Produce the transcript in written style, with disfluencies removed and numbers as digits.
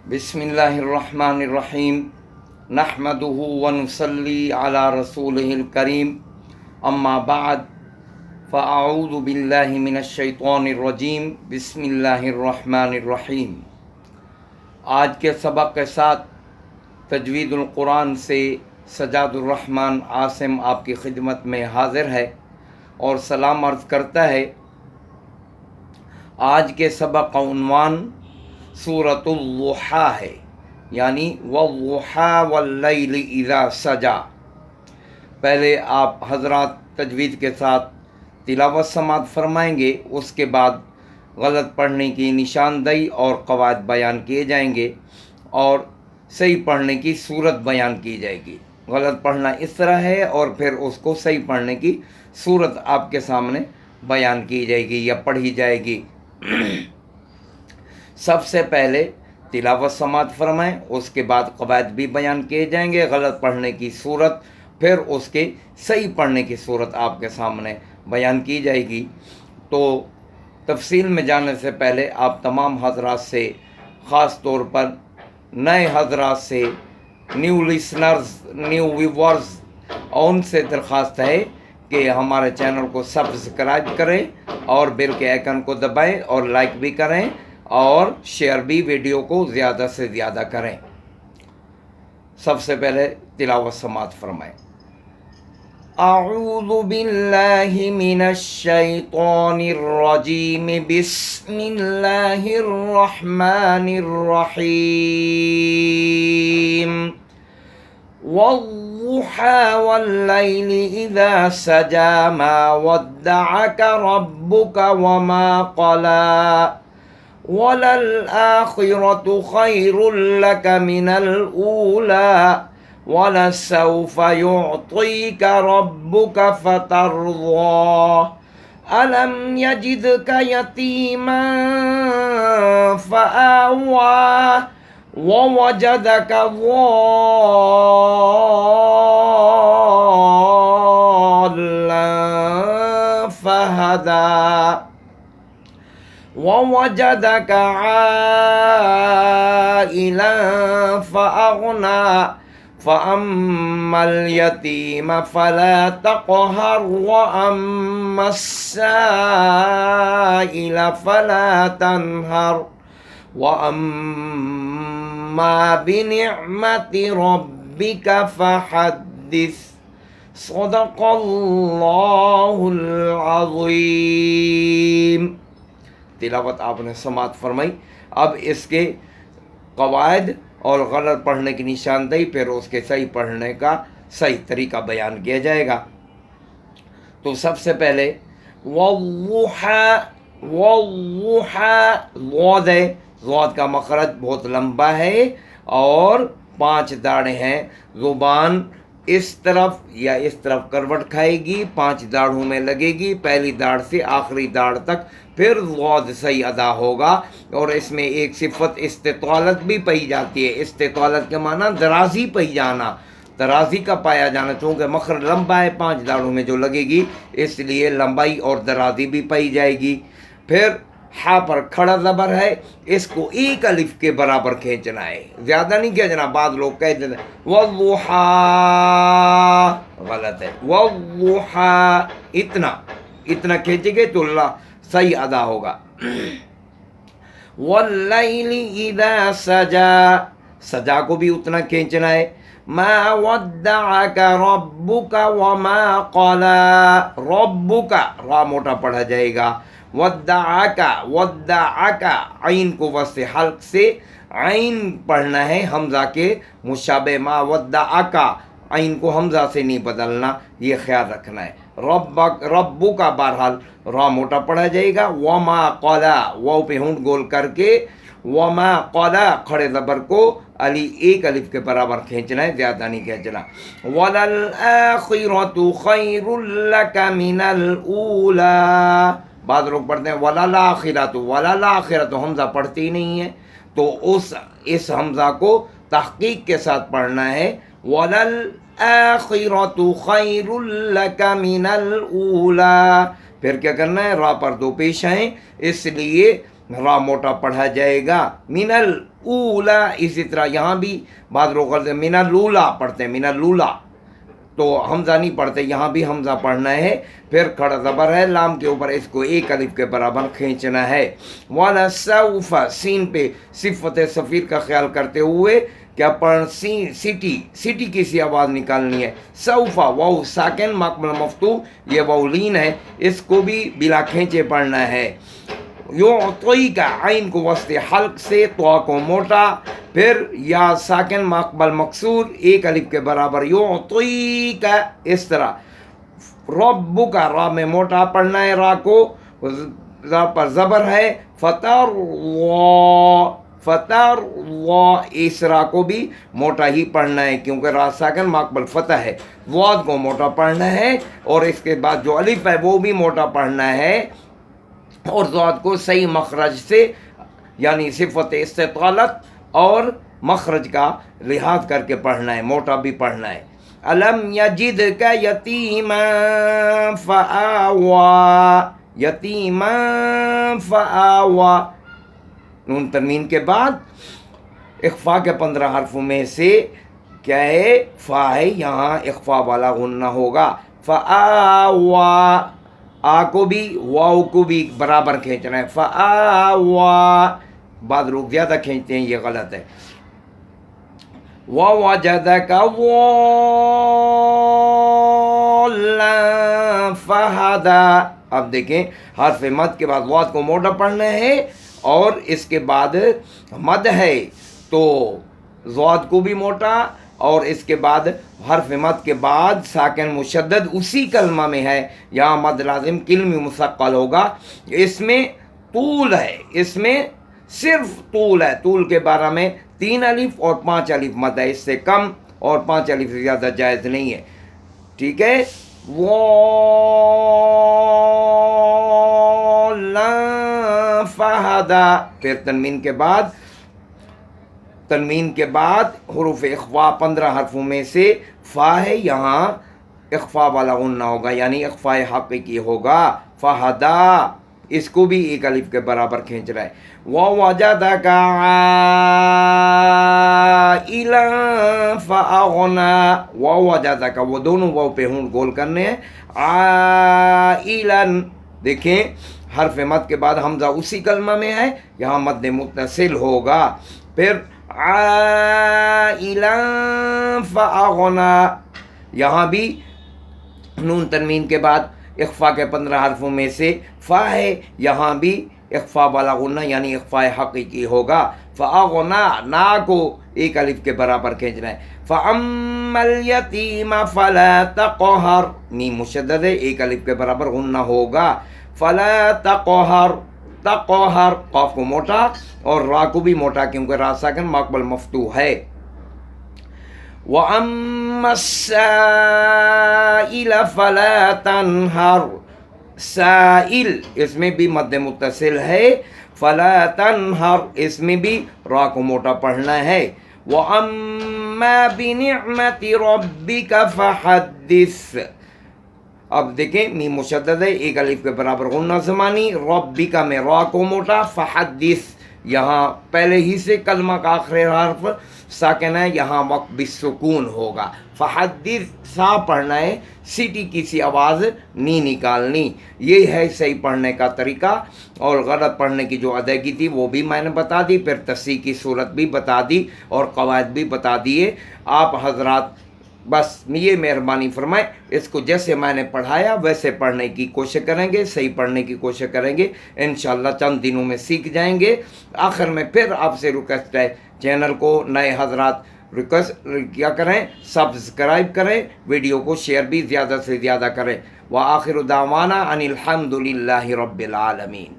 बिस्मिल्लाहिर्रहमानिर्रहीम नहमदुहु व नुसल्ली अला रसूलिहिल करीम अम्मा बाद फ़अऊज़ु बिल्लाहि मिनश्शैतानिर्रजीम बिस्मिल्लाहिर्रहमानिर्रहीम। आज के सबक के साथ तजवीदुल कुरान से सजादुर रहमान आसिम आपकी खिदमत में हाज़िर है और सलाम अर्ज़ करता है। आज के सबक का उन्वान सूरतुल दुहा है, यानी वद्दुहा वल्लैलि इज़ा सजा। पहले आप हज़रात तजवीद के साथ तिलावत समात फरमाएंगे, उसके बाद गलत पढ़ने की निशानदेही और क़वाइद बयान किए जाएंगे और सही पढ़ने की सूरत बयान की जाएगी। गलत पढ़ना इस तरह है और फिर उसको सही पढ़ने की सूरत आपके सामने बयान की जाएगी या पढ़ी जाएगी। सबसे पहले तिलावत समात फरमाएं, उसके बाद क़वाइद भी बयान किए जाएंगे, गलत पढ़ने की सूरत, फिर उसके सही पढ़ने की सूरत आपके सामने बयान की जाएगी। तो तफसील में जाने से पहले आप तमाम हज़रात से, ख़ास तौर पर नए हज़रात से, न्यू लिसनर्स, न्यू व्यूवर्स, उनसे दरख्वास्त है कि हमारे चैनल को सब्सक्राइब करें और बेल के आइकन को दबाएं और लाइक भी करें और शेयर भी वीडियो को ज़्यादा से ज़्यादा करें। सबसे पहले तिलावत समात फरमाएं। अऊज़ु बिल्लाहि मिनश्शैतानिर रजीम बिस्मिल्लाहिर रहमानिर रहीम। वद्दुहा वल्लैलि इज़ा सजा मा वद्दअक रब्बुक वमा क़ला वलल आखिरतु खैरुल लक मिनल ऊला वलसौफ युअतीक रब्बुक फतरज़ा अलम यजिदक यतीमन फआवा ववजदक ضالًا फहदा ववजदक आइलन फअगना फअम्मल यतीम फला तक़हर वअम्मस्साइल फला तनहर वअम्मा बिनिअमति रब्बिक फहद्दिस सदक़ल्लाहुल अज़ीम। तिलावत आपने समात फरमाई। अब इसके क़वाइद और गलत पढ़ने की निशानदेही, फिर उसके सही पढ़ने का सही तरीका बयान किया जाएगा। तो सबसे पहले वद्दुहा, ज़ाद है, ज़ाद का मखरज बहुत लंबा है और 5 दाढ़ें हैं। ज़ुबान इस तरफ या इस तरफ करवट खाएगी, 5 दाढ़ों में लगेगी, पहली दाढ़ से आखिरी दाढ़ तक, फिर ज़ाद सही अदा होगा। और इसमें एक सिफत इस्तितालत भी पाई जाती है। इस्तितालत के माना दराजी पाई जाना, दराजी का पाया जाना। चूँकि मखरज लंबा है, 5 दाढ़ों में जो लगेगी, इसलिए लंबाई और दराजी भी पाई जाएगी। फिर हा पर खड़ा ज़बर है, इसको एक अलिफ के बराबर खींचना है, ज़्यादा नहीं खींचना। बाद लोग कह देते वद्दुहा, गलत है। वद्दुहा इतना खींचेंगे तो सही अदा होगा। वल्लैलि इज़ा सजा, सजा को भी उतना खींचना है। मा वद्दअक रब्बुक वमा क़ला, रब्बुक रा मोटा पढ़ा जाएगा। वद्दअक आइन को वस्ते हल्क से आइन पढ़ना है, हमजा के मुशाबे। मा वद्दअक आइन को हमजा से नहीं बदलना, ये ख्याल रखना है। रब्बु का बहरहाल रा मोटा पढ़ा जाएगा। वमा क़ला, वाव पे होंठ गोल करके वमा क़ला खड़े ज़बर को अली एक अलिफ के बराबर खींचना है, ज़्यादा नहीं खींचना। वलल आखिरतु खैरुल लक मिनल ऊला, बाद लोग पढ़ते हैं वलल आखिरतु, वलल आखिरतु हमजा पढ़ती ही नहीं है, तो इस हमजा को तहक़ीक़ के साथ पढ़ना है। वलल आखिरतु खैरुल लक मिनल ऊला, फिर क्या करना है, रा पर 2 पेश हैं, इसलिए रा मोटा पढ़ा जाएगा। मिनल ऊला, इसी तरह यहाँ भी बाद लोग करते मिनल लूला पढ़ते हैं, मिनल लूला, तो हमजा नहीं पढ़ते, यहाँ भी हमजा पढ़ना है। फिर खड़ा ज़बर है लाम के ऊपर, इसको एक अलिफ के बराबर खींचना है। वाला सौफा, सीन पे सिफत सफ़ीर का ख्याल करते हुए क्या पढ़ सिटी की सी आवाज़ निकालनी है। सौफा वाउ साकिन मकबल मफ्तू, ये वाउ लीन है, इसको भी बिला खींचे पढ़ना है। यो तोई का आइन को वस्ते हल्क से, तो को मोटा, फिर या साकिन मकबल मकसूर एक अलिफ के बराबर, यो तोई का, इस तरह। रब्बु का रा में मोटा पढ़ना है, रा को रा पर ज़बर है। फतर व, इस रा को भी मोटा ही पढ़ना है क्योंकि रा साकिन मकबल फतह है। वाद को मोटा पढ़ना है और इसके बाद जो अलिफ है वो भी मोटा पढ़ना है और ज़ाद को सही मखरज से यानी सिफत इस्तितालत और मखरज का लिहाज करके पढ़ना है, मोटा भी पढ़ना है। अलम यजिदका यतीमा फ़आवा, यतीमा फ़आवा, नून तनवीन के बाद इख्फा के 15 हर्फों में से क्या है, फ़ा है, यहाँ इख्फा वाला गुन्ना होगा। फ़आवा, आ को भी वाव को भी बराबर खींचना है। फ़आवा, बाद लोग ज़्यादा खींचते हैं, ये गलत है। ववजदका ज़ाल्लन फ़हदा, अब देखें हर्फ मद के बाद वाद को मोटा पढ़ना है और इसके बाद मद है तो ज़ाद को भी मोटा और इसके बाद हर्फ मद के बाद साकिन मुशद्दद उसी कलमा में है, यहाँ मद लाजिम किल्मी मुसक्कल होगा। इसमें तूल है, इसमें सिर्फ तूल है, तूल के बारे में 3 अलिफ और 5 अलिफ मद है, इससे कम और 5 अलिफ से ज़्यादा जायज़ नहीं है, ठीक है। वो फ़हदा, फिर तनवीन के बाद हुरूफ इख्फा 15 हर्फों में से फ़ा है, यहाँ इख्फा वाला गुन्ना होगा यानी इख्फा हक़ीक़ी होगा। फ़हदा, इसको भी एक अलिफ के बराबर खींच रहा है। ववजदका आइलन फ़अग़ना, ववजदका, वो दोनों वाव पे होंठ गोल करने हैं। आइलन, देखें हर्फ मद के बाद हमजा उसी कलमा में है, यहाँ मद मुत्तसिल होगा। फिर आइलन फ़अग़ना, यहाँ भी नून तनवीन के बाद इख्फा के 15 हर्फों में से फ़ा है, यहाँ भी इख्फा वाला गुन्ना यानी इख्फा हक़ीक़ी होगा। फ़अग़ना, ना को एक अलिफ के बराबर खींचना है। फ़अम्मल यतीम फ़ला तक़हर, मीम मुशद्दद है, एक अलिफ के बराबर गुन्ना होगा। फ़ला तक़हर, तक़हर, क़ाफ को मोटा और रा को भी मोटा क्योंकि रा साकिन मक़बल मफ्तूह है। वअम्मा अस्साइल फ़ला तनहर, साइल इसमें भी मद्दे मुत्तसिल है। फ़ला तनहर, इसमें भी रा को मोटा पढ़ना है। वअम्मा बिनिअमति रब्बिका फ़हद्दिस, अब देखें मीम मुशद्दद है, एक अलिफ के बराबर गुन्ना ज़मानी, रब्बिका में रा को मोटा, फ़हद्दिस यहाँ पहले ही से कलमा का आखिरी हर्फ साकिन है, यहाँ वक्त बिस्सुकून होगा। फ़हद्दिस सा पढ़ना है, सीटी की सी आवाज़ नी निकालनी, ये है सही पढ़ने का तरीका। और गलत पढ़ने की जो अदायगी थी वो भी मैंने बता दी, फिर तस्सीह की सूरत भी बता दी और कवायद भी बता दिए। आप हजरात बस ये मेहरबानी फरमाएं, इसको जैसे मैंने पढ़ाया वैसे पढ़ने की कोशिश करेंगे, सही पढ़ने की कोशिश करेंगे, इंशाअल्लाह चंद दिनों में सीख जाएंगे। आखिर में फिर आपसे रिक्वेस्ट है, चैनल को नए हजरात रिक्वेस्ट क्या करें, सब्सक्राइब करें, वीडियो को शेयर भी ज़्यादा से ज़्यादा करें। व आखिर दावाना अनिल हम्दुलिल्लाहि रब्बिल आलमीन।